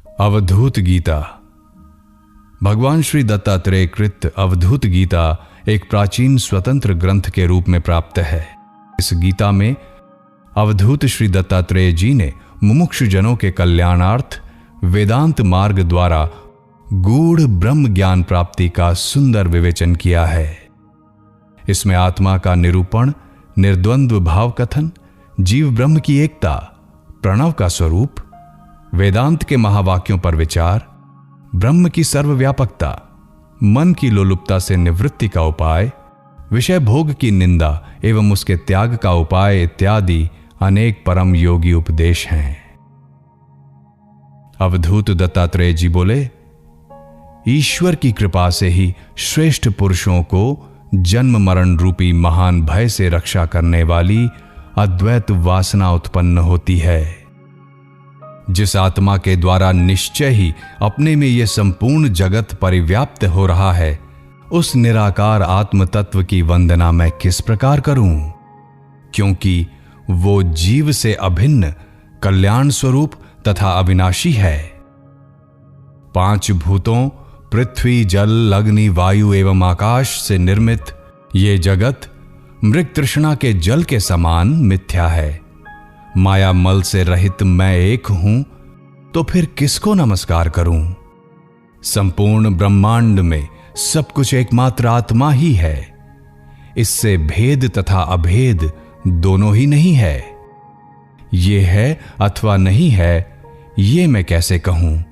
अवधूत गीता। भगवान श्री दत्तात्रेय कृत अवधूत गीता एक प्राचीन स्वतंत्र ग्रंथ के रूप में प्राप्त है। इस गीता में अवधूत श्री दत्तात्रेय जी ने मुमुक्षु जनों के कल्याणार्थ वेदांत मार्ग द्वारा गूढ़ ब्रह्म ज्ञान प्राप्ति का सुंदर विवेचन किया है। इसमें आत्मा का निरूपण, निर्द्वंद्व भाव कथन, जीव ब्रह्म की एकता, प्रणव का स्वरूप, वेदांत के महावाक्यों पर विचार, ब्रह्म की सर्वव्यापकता, मन की लोलुपता से निवृत्ति का उपाय, विषय भोग की निंदा एवं उसके त्याग का उपाय इत्यादि अनेक परम योगी उपदेश हैं। अवधूत दत्तात्रेय जी बोले, ईश्वर की कृपा से ही श्रेष्ठ पुरुषों को जन्म मरण रूपी महान भय से रक्षा करने वाली अद्वैत वासना उत्पन्न होती है। जिस आत्मा के द्वारा निश्चय ही अपने में यह संपूर्ण जगत परिव्याप्त हो रहा है, उस निराकार आत्म तत्व की वंदना मैं किस प्रकार करूं? क्योंकि वो जीव से अभिन्न कल्याण स्वरूप तथा अविनाशी है। 5 भूतों पृथ्वी, जल, अग्नि, वायु एवं आकाश से निर्मित ये जगत मृग तृष्णा के जल के समान मिथ्या है। माया मल से रहित मैं एक हूं, तो फिर किसको नमस्कार करूं? संपूर्ण ब्रह्मांड में सब कुछ एकमात्र आत्मा ही है। इससे भेद तथा अभेद दोनों ही नहीं है। ये है अथवा नहीं है, ये मैं कैसे कहूं?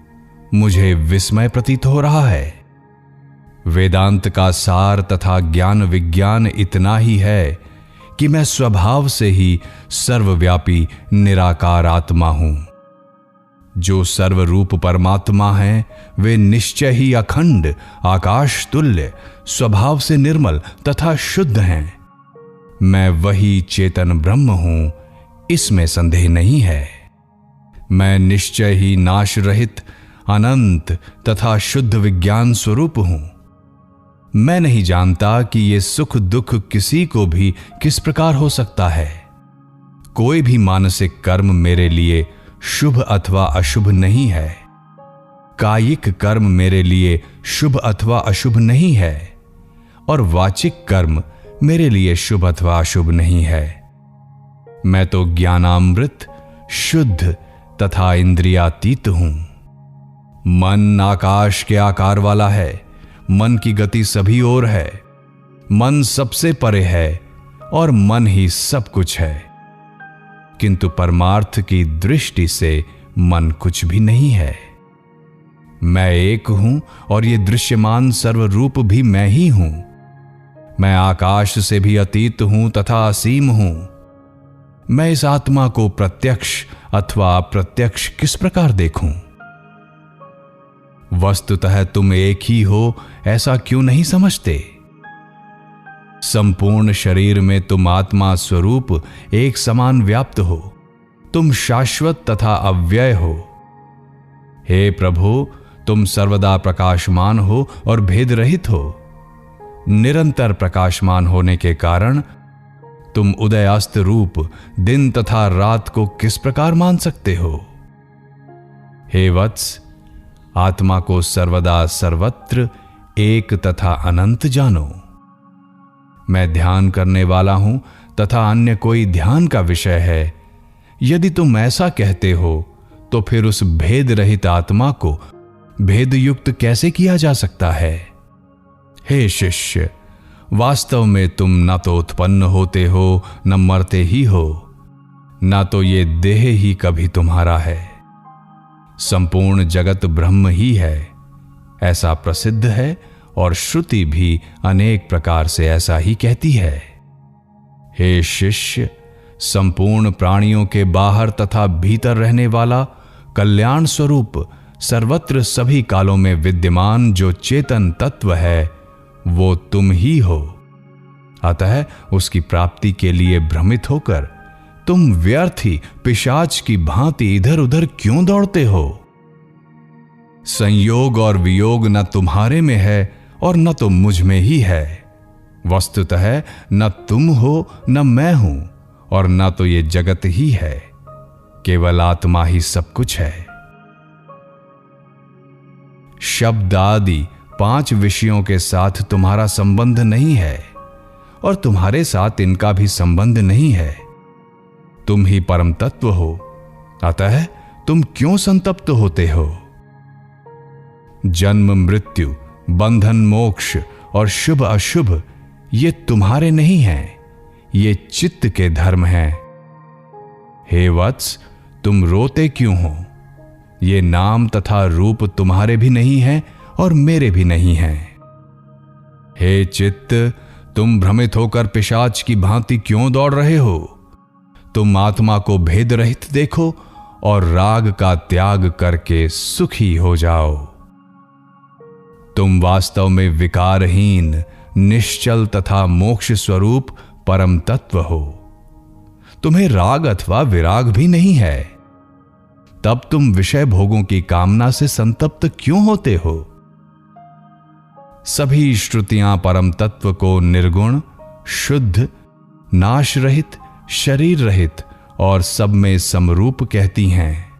मुझे विस्मय प्रतीत हो रहा है। वेदांत का सार तथा ज्ञान विज्ञान इतना ही है कि मैं स्वभाव से ही सर्वव्यापी निराकार आत्मा हूं। जो सर्वरूप परमात्मा हैं, वे निश्चय ही अखंड आकाश तुल्य स्वभाव से निर्मल तथा शुद्ध हैं। मैं वही चेतन ब्रह्म हूं, इसमें संदेह नहीं है। मैं निश्चय ही नाश रहित अनंत तथा शुद्ध विज्ञान स्वरूप हूं। मैं नहीं जानता कि ये सुख दुख किसी को भी किस प्रकार हो सकता है। कोई भी मानसिक कर्म मेरे लिए शुभ अथवा अशुभ नहीं है। कायिक कर्म मेरे लिए शुभ अथवा अशुभ नहीं है, और वाचिक कर्म मेरे लिए शुभ अथवा अशुभ नहीं है। मैं तो ज्ञानामृत शुद्ध तथा इंद्रियातीत हूं। मन आकाश के आकार वाला है। मन की गति सभी ओर है। मन सबसे परे है और मन ही सब कुछ है। किंतु परमार्थ की दृष्टि से मन कुछ भी नहीं है। मैं एक हूं और ये दृश्यमान सर्वरूप भी मैं ही हूं। मैं आकाश से भी अतीत हूं तथा असीम हूं। मैं इस आत्मा को प्रत्यक्ष अथवा अप्रत्यक्ष किस प्रकार देखूं? वस्तुतः तुम एक ही हो, ऐसा क्यों नहीं समझते? संपूर्ण शरीर में तुम आत्मा स्वरूप एक समान व्याप्त हो। तुम शाश्वत तथा अव्यय हो। हे प्रभु, तुम सर्वदा प्रकाशमान हो और भेद रहित हो। निरंतर प्रकाशमान होने के कारण तुम उदय अस्त रूप दिन तथा रात को किस प्रकार मान सकते हो? हे वत्स, आत्मा को सर्वदा सर्वत्र एक तथा अनंत जानो। मैं ध्यान करने वाला हूं तथा अन्य कोई ध्यान का विषय है। यदि तुम ऐसा कहते हो, तो फिर उस भेद रहित आत्मा को भेद युक्त कैसे किया जा सकता है? हे शिष्य, वास्तव में तुम न तो उत्पन्न होते हो, न मरते ही हो, न तो ये देह ही कभी तुम्हारा है। संपूर्ण जगत ब्रह्म ही है, ऐसा प्रसिद्ध है, और श्रुति भी अनेक प्रकार से ऐसा ही कहती है। हे शिष्य, संपूर्ण प्राणियों के बाहर तथा भीतर रहने वाला कल्याण स्वरूप सर्वत्र सभी कालों में विद्यमान जो चेतन तत्व है, वो तुम ही हो। अतः उसकी प्राप्ति के लिए भ्रमित होकर तुम व्यर्थ ही पिशाच की भांति इधर उधर क्यों दौड़ते हो? संयोग और वियोग न तुम्हारे में है और न तो मुझ में ही है। वस्तुतः न तुम हो न मैं हूं, और न तो ये जगत ही है। केवल आत्मा ही सब कुछ है। शब्द आदि 5 विषयों के साथ तुम्हारा संबंध नहीं है और तुम्हारे साथ इनका भी संबंध नहीं है। तुम ही परम तत्व हो, अतः तुम क्यों संतप्त होते हो? जन्म मृत्यु, बंधन मोक्ष और शुभ अशुभ ये तुम्हारे नहीं हैं, ये चित्त के धर्म हैं। हे वत्स, तुम रोते क्यों हो? ये नाम तथा रूप तुम्हारे भी नहीं हैं और मेरे भी नहीं हैं। हे चित्त, तुम भ्रमित होकर पिशाच की भांति क्यों दौड़ रहे हो? तुम आत्मा को भेद रहित देखो और राग का त्याग करके सुखी हो जाओ। तुम वास्तव में विकारहीन, निश्चल तथा मोक्ष स्वरूप परम तत्व हो। तुम्हें राग अथवा विराग भी नहीं है, तब तुम विषय भोगों की कामना से संतप्त क्यों होते हो? सभी श्रुतियां परम तत्व को निर्गुण, शुद्ध, नाश रहित, शरीर रहित और सब में समरूप कहती हैं।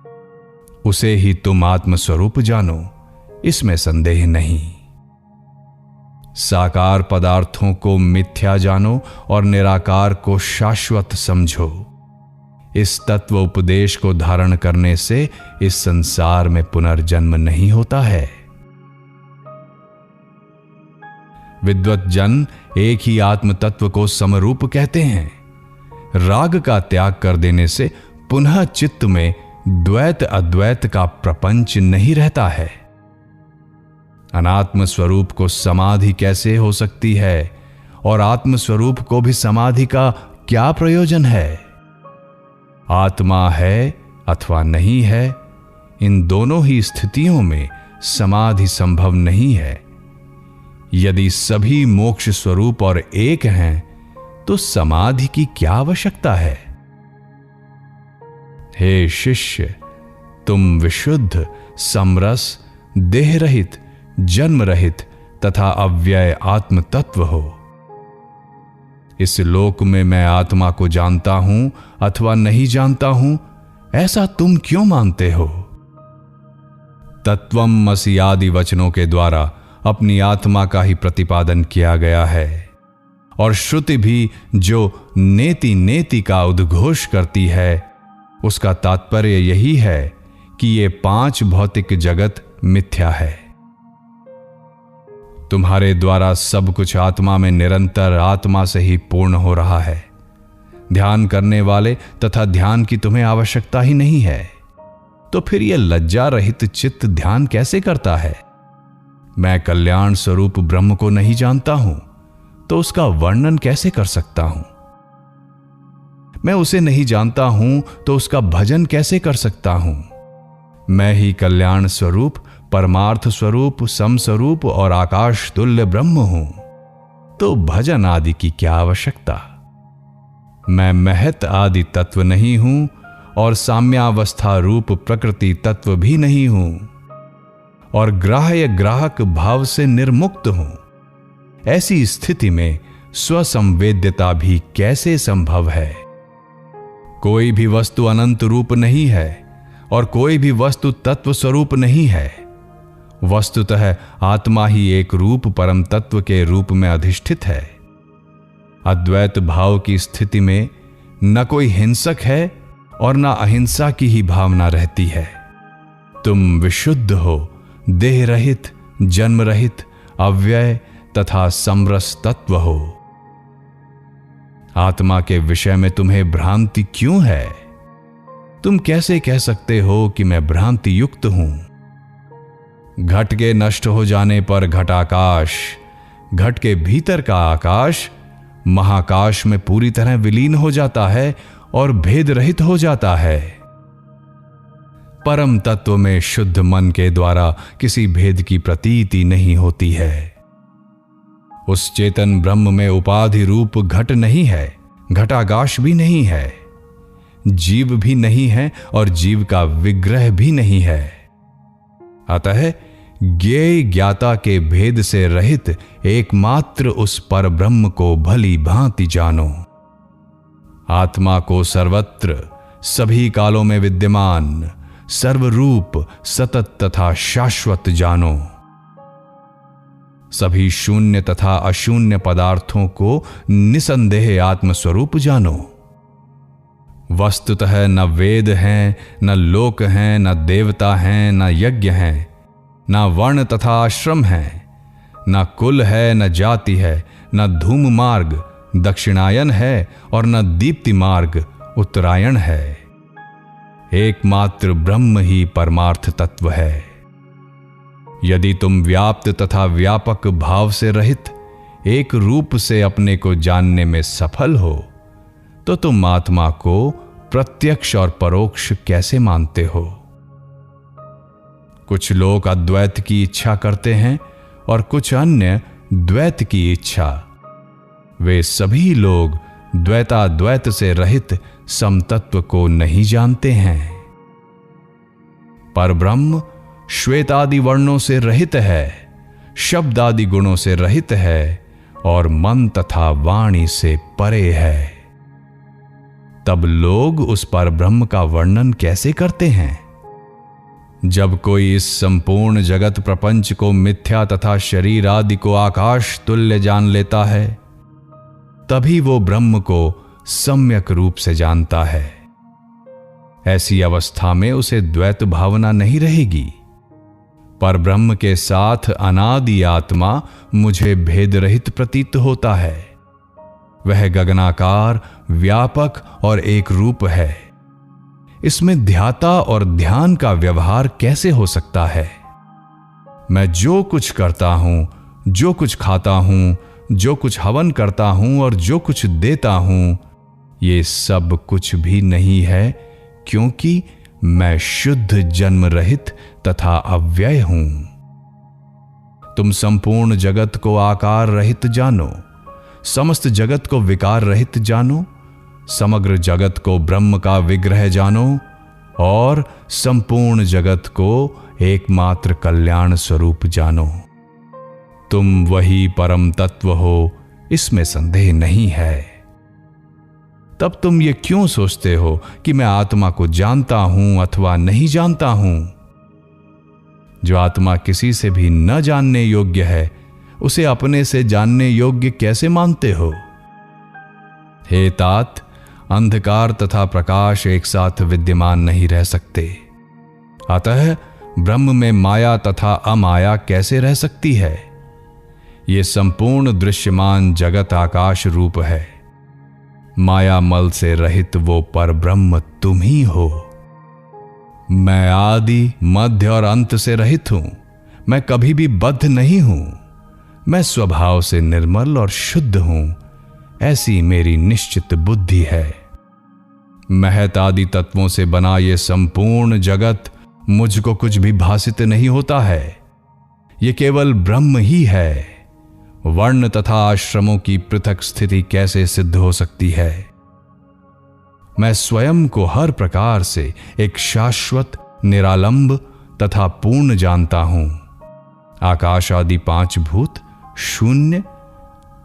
उसे ही तुम आत्मस्वरूप जानो, इसमें संदेह नहीं। साकार पदार्थों को मिथ्या जानो और निराकार को शाश्वत समझो। इस तत्व उपदेश को धारण करने से इस संसार में पुनर्जन्म नहीं होता है। विद्वत जन एक ही आत्म तत्व को समरूप कहते हैं। राग का त्याग कर देने से पुनः चित्त में द्वैत अद्वैत का प्रपंच नहीं रहता है। अनात्म स्वरूप को समाधि कैसे हो सकती है और आत्म स्वरूप को भी समाधि का क्या प्रयोजन है? आत्मा है अथवा नहीं है, इन दोनों ही स्थितियों में समाधि संभव नहीं है। यदि सभी मोक्ष स्वरूप और एक हैं, तो समाधि की क्या आवश्यकता है? हे शिष्य, तुम विशुद्ध, समरस, देह रहित, जन्म रहित तथा अव्यय आत्म तत्व हो। इस लोक में मैं आत्मा को जानता हूं अथवा नहीं जानता हूं, ऐसा तुम क्यों मानते हो? तत्वम मसि आदि वचनों के द्वारा अपनी आत्मा का ही प्रतिपादन किया गया है और श्रुति भी जो नेति नेति का उद्घोष करती है, उसका तात्पर्य यही है कि ये 5 भौतिक जगत मिथ्या है। तुम्हारे द्वारा सब कुछ आत्मा में निरंतर आत्मा से ही पूर्ण हो रहा है। ध्यान करने वाले तथा ध्यान की तुम्हें आवश्यकता ही नहीं है, तो फिर यह लज्जा रहित चित्त ध्यान कैसे करता है? मैं कल्याण स्वरूप ब्रह्म को नहीं जानता हूं, तो उसका वर्णन कैसे कर सकता हूं? मैं उसे नहीं जानता हूं, तो उसका भजन कैसे कर सकता हूं? मैं ही कल्याण स्वरूप, परमार्थ स्वरूप, समस्वरूप और आकाश तुल्य ब्रह्म हूं, तो भजन आदि की क्या आवश्यकता? मैं महत आदि तत्व नहीं हूं और साम्यावस्था रूप प्रकृति तत्व भी नहीं हूं और ग्राह्य ग्राहक भाव से निर्मुक्त हूं। ऐसी स्थिति में स्वसंवेद्यता भी कैसे संभव है? कोई भी वस्तु अनंत रूप नहीं है और कोई भी वस्तु तत्व स्वरूप नहीं है। वस्तुतः आत्मा ही एक रूप परम तत्व के रूप में अधिष्ठित है। अद्वैत भाव की स्थिति में न कोई हिंसक है और न अहिंसा की ही भावना रहती है। तुम विशुद्ध हो, देह रहित, जन्म रहित, अव्यय तथा समरस तत्व हो। आत्मा के विषय में तुम्हें भ्रांति क्यों है? तुम कैसे कह सकते हो कि मैं भ्रांति युक्त हूं? घट के नष्ट हो जाने पर घटाकाश, घट के भीतर का आकाश महाकाश में पूरी तरह विलीन हो जाता है और भेद रहित हो जाता है। परम तत्व में शुद्ध मन के द्वारा किसी भेद की प्रतीति नहीं होती है। उस चेतन ब्रह्म में उपाधि रूप घट नहीं है, घटाकाश भी नहीं है, जीव भी नहीं है और जीव का विग्रह भी नहीं है। अतः ज्ञेय ज्ञाता के भेद से रहित एकमात्र उस पर ब्रह्म को भली भांति जानो। आत्मा को सर्वत्र, सभी कालों में विद्यमान, सर्वरूप, सतत तथा शाश्वत जानो। सभी शून्य तथा अशून्य पदार्थों को निसंदेह आत्मस्वरूप जानो। वस्तुतः न वेद हैं, न लोक हैं, न देवता हैं, न यज्ञ हैं, न वर्ण तथा आश्रम हैं, न कुल है, न जाति है, न धूम मार्ग दक्षिणायन है और न दीप्ति मार्ग उत्तरायण है। एकमात्र ब्रह्म ही परमार्थ तत्व है। यदि तुम व्याप्त तथा व्यापक भाव से रहित एक रूप से अपने को जानने में सफल हो, तो तुम आत्मा को प्रत्यक्ष और परोक्ष कैसे मानते हो? कुछ लोग अद्वैत की इच्छा करते हैं और कुछ अन्य द्वैत की इच्छा। वे सभी लोग द्वैताद्वैत से रहित समतत्व को नहीं जानते हैं। परब्रह्म श्वेत आदि वर्णों से रहित है, शब्द आदि गुणों से रहित है और मन तथा वाणी से परे है। तब लोग उस परब्रह्म का वर्णन कैसे करते हैं? जब कोई इस संपूर्ण जगत प्रपंच को मिथ्या तथा शरीर आदि को आकाश तुल्य जान लेता है, तभी वो ब्रह्म को सम्यक रूप से जानता है। ऐसी अवस्था में उसे द्वैत भावना नहीं रहेगी। पर ब्रह्म के साथ अनादि आत्मा मुझे भेद रहित प्रतीत होता है। वह गगनाकार, व्यापक और एक रूप है। इसमें ध्याता और ध्यान का व्यवहार कैसे हो सकता है? मैं जो कुछ करता हूं, जो कुछ खाता हूं, जो कुछ हवन करता हूं और जो कुछ देता हूं, ये सब कुछ भी नहीं है, क्योंकि मैं शुद्ध जन्म रहित तथा अव्यय हूं। तुम संपूर्ण जगत को आकार रहित जानो, समस्त जगत को विकार रहित जानो, समग्र जगत को ब्रह्म का विग्रह जानो और संपूर्ण जगत को एकमात्र कल्याण स्वरूप जानो। तुम वही परम तत्व हो, इसमें संदेह नहीं है। तब तुम ये क्यों सोचते हो कि मैं आत्मा को जानता हूं अथवा नहीं जानता हूं? जो आत्मा किसी से भी न जानने योग्य है, उसे अपने से जानने योग्य कैसे मानते हो? हे तात, अंधकार तथा प्रकाश एक साथ विद्यमान नहीं रह सकते। अतः ब्रह्म में माया तथा अमाया कैसे रह सकती है? ये संपूर्ण दृश्यमान जगत आकाश रूप है। माया मल से रहित वो परब्रह्म तुम ही हो। मैं आदि, मध्य और अंत से रहित हूं। मैं कभी भी बद्ध नहीं हूं। मैं स्वभाव से निर्मल और शुद्ध हूं। ऐसी मेरी निश्चित बुद्धि है। महत आदि तत्वों से बना ये संपूर्ण जगत मुझको कुछ भी भासित नहीं होता है। ये केवल ब्रह्म ही है। वर्ण तथा आश्रमों की पृथक स्थिति कैसे सिद्ध हो सकती है? मैं स्वयं को हर प्रकार से एक शाश्वत, निरालंब तथा पूर्ण जानता हूं। आकाश आदि पांच भूत शून्य,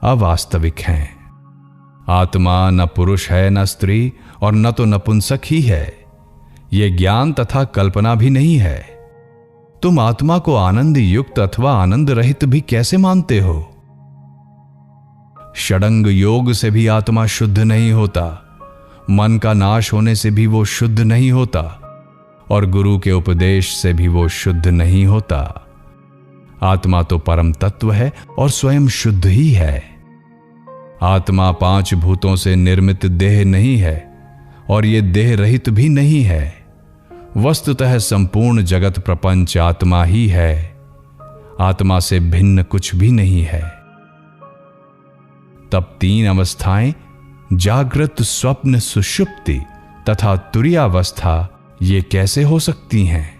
अवास्तविक हैं। आत्मा न पुरुष है, न स्त्री और न तो नपुंसक ही है। यह ज्ञान तथा कल्पना भी नहीं है। तुम आत्मा को आनंद युक्त अथवा आनंद रहित भी कैसे मानते हो? षडंग योग से भी आत्मा शुद्ध नहीं होता। मन का नाश होने से भी वो शुद्ध नहीं होता और गुरु के उपदेश से भी वो शुद्ध नहीं होता। आत्मा तो परम तत्व है और स्वयं शुद्ध ही है। आत्मा पांच भूतों से निर्मित देह नहीं है और ये देह रहित भी नहीं है। वस्तुतः संपूर्ण जगत प्रपंच आत्मा ही है। आत्मा से भिन्न कुछ भी नहीं है। तब तीन अवस्थाएं, जागृत, स्वप्न, सुषुप्ति तथा तुरीयावस्था, ये कैसे हो सकती हैं?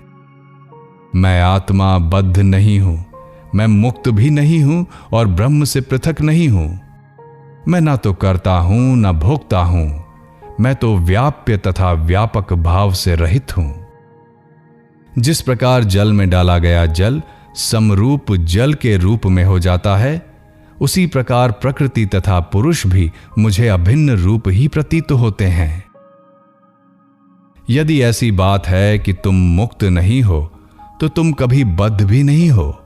मैं आत्मा बद्ध नहीं हूं। मैं मुक्त भी नहीं हूं और ब्रह्म से पृथक नहीं हूं। मैं ना तो करता हूं ना भोगता हूं। मैं तो व्याप्य तथा व्यापक भाव से रहित हूं। जिस प्रकार जल में डाला गया जल समरूप जल के रूप में हो जाता है, उसी प्रकार प्रकृति तथा पुरुष भी मुझे अभिन्न रूप ही प्रतीत होते हैं। यदि ऐसी बात है कि तुम मुक्त नहीं हो, तो तुम कभी बद्ध भी नहीं हो।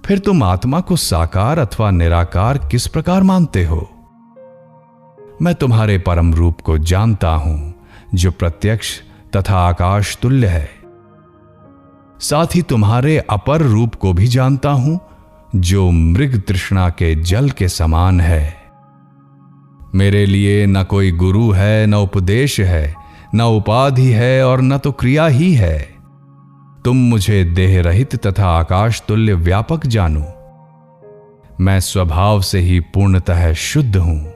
फिर तुम आत्मा को साकार अथवा निराकार किस प्रकार मानते हो? मैं तुम्हारे परम रूप को जानता हूं, जो प्रत्यक्ष तथा आकाश तुल्य है। साथ ही तुम्हारे अपर रूप को भी जानता हूं, जो मृग तृष्णा के जल के समान है। मेरे लिए न कोई गुरु है, न उपदेश है, न उपाधि है और न तो क्रिया ही है। तुम मुझे देह रहित तथा आकाश तुल्य व्यापक जानो। मैं स्वभाव से ही पूर्णतः शुद्ध हूं।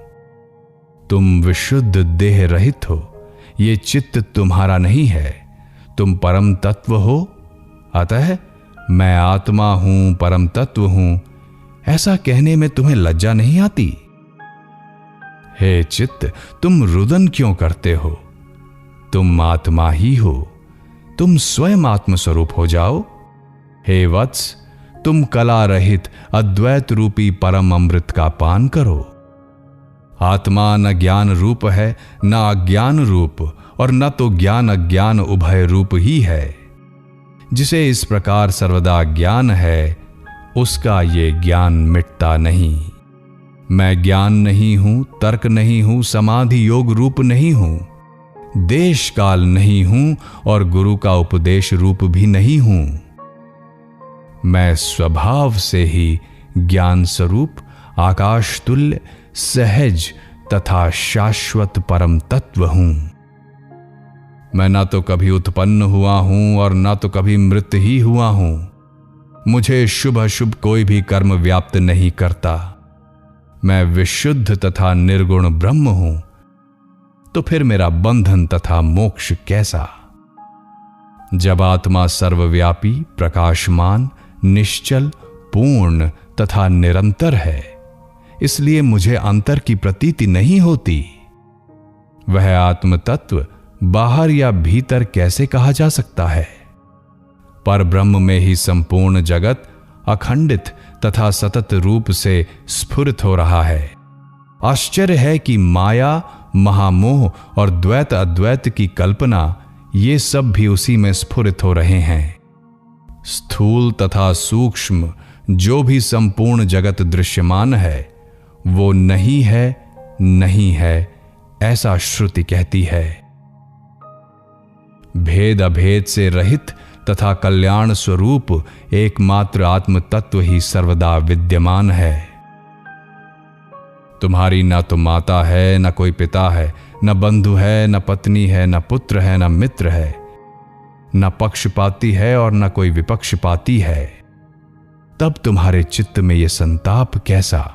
तुम विशुद्ध देह रहित हो। ये चित्त तुम्हारा नहीं है, तुम परम तत्व हो। अतः मैं आत्मा हूं, परम तत्व हूं, ऐसा कहने में तुम्हें लज्जा नहीं आती? हे चित्त, तुम रुदन क्यों करते हो? तुम आत्मा ही हो। तुम स्वयं आत्मस्वरूप हो जाओ। हे वत्स, तुम कला रहित अद्वैत रूपी परम अमृत का पान करो। आत्मा न ज्ञान रूप है, न अज्ञान रूप, और न तो ज्ञान अज्ञान उभय रूप ही है। जिसे इस प्रकार सर्वदा ज्ञान है, उसका ये ज्ञान मिटता नहीं। मैं ज्ञान नहीं हूं, तर्क नहीं हूं, समाधि योग रूप नहीं हूं, देश काल नहीं हूं और गुरु का उपदेश रूप भी नहीं हूं। मैं स्वभाव से ही ज्ञान स्वरूप, आकाश तुल्य, सहज तथा शाश्वत परम तत्व हूं। मैं ना तो कभी उत्पन्न हुआ हूं और ना तो कभी मृत ही हुआ हूं। मुझे शुभ अशुभ कोई भी कर्म व्याप्त नहीं करता। मैं विशुद्ध तथा निर्गुण ब्रह्म हूं। तो फिर मेरा बंधन तथा मोक्ष कैसा? जब आत्मा सर्वव्यापी, प्रकाशमान, निश्चल, पूर्ण तथा निरंतर है, इसलिए मुझे अंतर की प्रतीति नहीं होती। वह आत्म तत्व बाहर या भीतर कैसे कहा जा सकता है? पर ब्रह्म में ही संपूर्ण जगत अखंडित तथा सतत रूप से स्फुरित हो रहा है। आश्चर्य है कि माया, महामोह और द्वैत अद्वैत की कल्पना, ये सब भी उसी में स्फुरित हो रहे हैं। स्थूल तथा सूक्ष्म जो भी संपूर्ण जगत दृश्यमान है, वो नहीं है ऐसा श्रुति कहती है। भेद अभेद से रहित तथा कल्याण स्वरूप एकमात्र आत्म तत्व ही सर्वदा विद्यमान है। तुम्हारी न तो माता है, न कोई पिता है, न बंधु है, न पत्नी है, न पुत्र है, न मित्र है, न पक्षपाती है और न कोई विपक्षपाती है। तब तुम्हारे चित्त में यह संताप कैसा?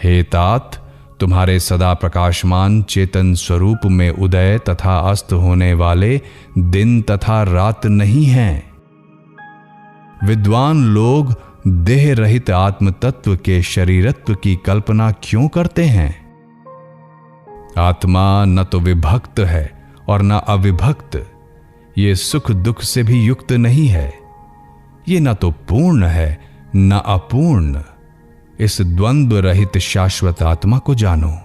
हे तात, तुम्हारे सदा प्रकाशमान चेतन स्वरूप में उदय तथा अस्त होने वाले दिन तथा रात नहीं हैं। विद्वान लोग देह रहित आत्म तत्व के शरीरत्व की कल्पना क्यों करते हैं? आत्मा न तो विभक्त है और न अविभक्त। ये सुख दुख से भी युक्त नहीं है। ये न तो पूर्ण है न अपूर्ण। इस द्वंद्व रहित शाश्वत आत्मा को जानो।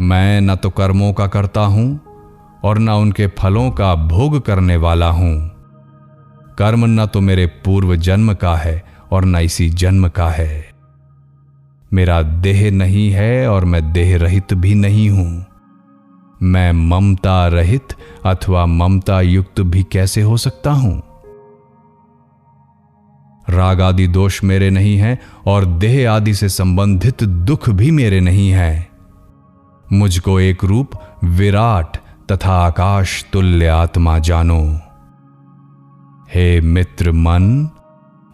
मैं न तो कर्मों का करता हूं और न उनके फलों का भोग करने वाला हूं। कर्म न तो मेरे पूर्व जन्म का है और न इसी जन्म का है। मेरा देह नहीं है और मैं देह रहित भी नहीं हूं। मैं ममता रहित अथवा ममता युक्त भी कैसे हो सकता हूं? राग आदि दोष मेरे नहीं हैं और देह आदि से संबंधित दुख भी मेरे नहीं हैं। मुझको एक रूप विराट तथा आकाश तुल्य आत्मा जानो। हे मित्र मन,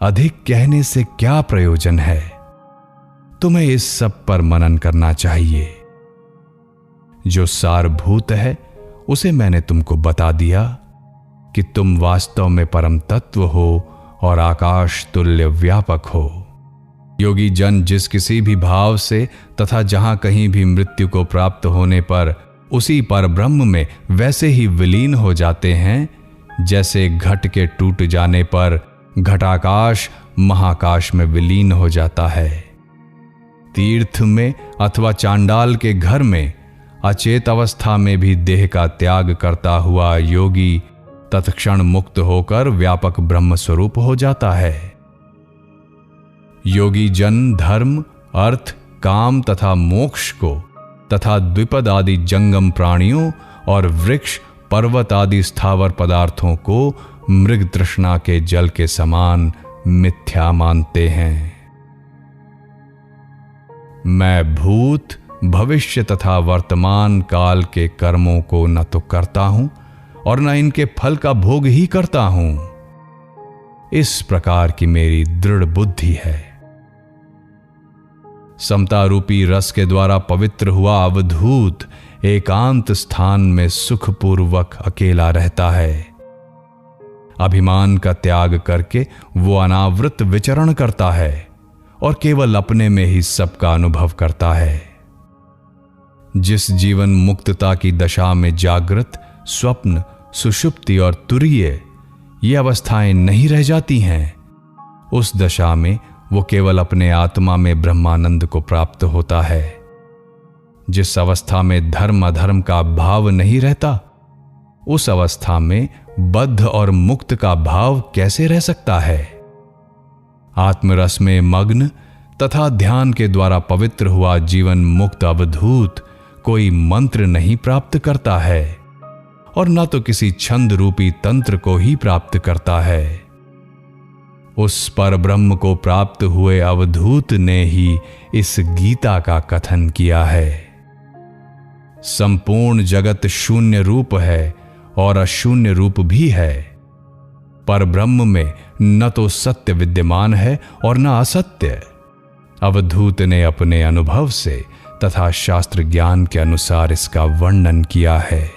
अधिक कहने से क्या प्रयोजन है? तुम्हें इस सब पर मनन करना चाहिए। जो सारभूत है उसे मैंने तुमको बता दिया कि तुम वास्तव में परम तत्व हो और आकाश तुल्य व्यापक हो। योगी जन जिस किसी भी भाव से तथा जहां कहीं भी मृत्यु को प्राप्त होने पर उसी पर ब्रह्म में वैसे ही विलीन हो जाते हैं, जैसे घट के टूट जाने पर घटाकाश महाकाश में विलीन हो जाता है। तीर्थ में अथवा चांडाल के घर में अचेत अवस्था में भी देह का त्याग करता हुआ योगी तत्क्षण मुक्त होकर व्यापक ब्रह्म स्वरूप हो जाता है। योगी जन धर्म, अर्थ, काम तथा मोक्ष को तथा द्विपद आदि जंगम प्राणियों और वृक्ष, पर्वत आदि स्थावर पदार्थों को मृग तृष्णा के जल के समान मिथ्या मानते हैं। मैं भूत, भविष्य तथा वर्तमान काल के कर्मों को न तो करता हूं और न इनके फल का भोग ही करता हूं। इस प्रकार की मेरी दृढ़ बुद्धि है। समता रूपी रस के द्वारा पवित्र हुआ अवधूत एकांत स्थान में सुखपूर्वक अकेला रहता है। अभिमान का त्याग करके वो अनावृत विचरण करता है और केवल अपने में ही सबका अनुभव करता है। जिस जीवन मुक्तता की दशा में जागृत, स्वप्न, सुषुप्ति और तुरीय ये अवस्थाएं नहीं रह जाती हैं, उस दशा में वो केवल अपने आत्मा में ब्रह्मानंद को प्राप्त होता है। जिस अवस्था में धर्म अधर्म का भाव नहीं रहता, उस अवस्था में बद्ध और मुक्त का भाव कैसे रह सकता है? आत्मरस में मग्न तथा ध्यान के द्वारा पवित्र हुआ जीवन मुक्त अवधूत कोई मंत्र नहीं प्राप्त करता है और न तो किसी छंद रूपी तंत्र को ही प्राप्त करता है। उस पर ब्रह्म को प्राप्त हुए अवधूत ने ही इस गीता का कथन किया है। संपूर्ण जगत शून्य रूप है और अशून्य रूप भी है। पर ब्रह्म में न तो सत्य विद्यमान है और न असत्य। अवधूत ने अपने अनुभव से तथा शास्त्र ज्ञान के अनुसार इसका वर्णन किया है।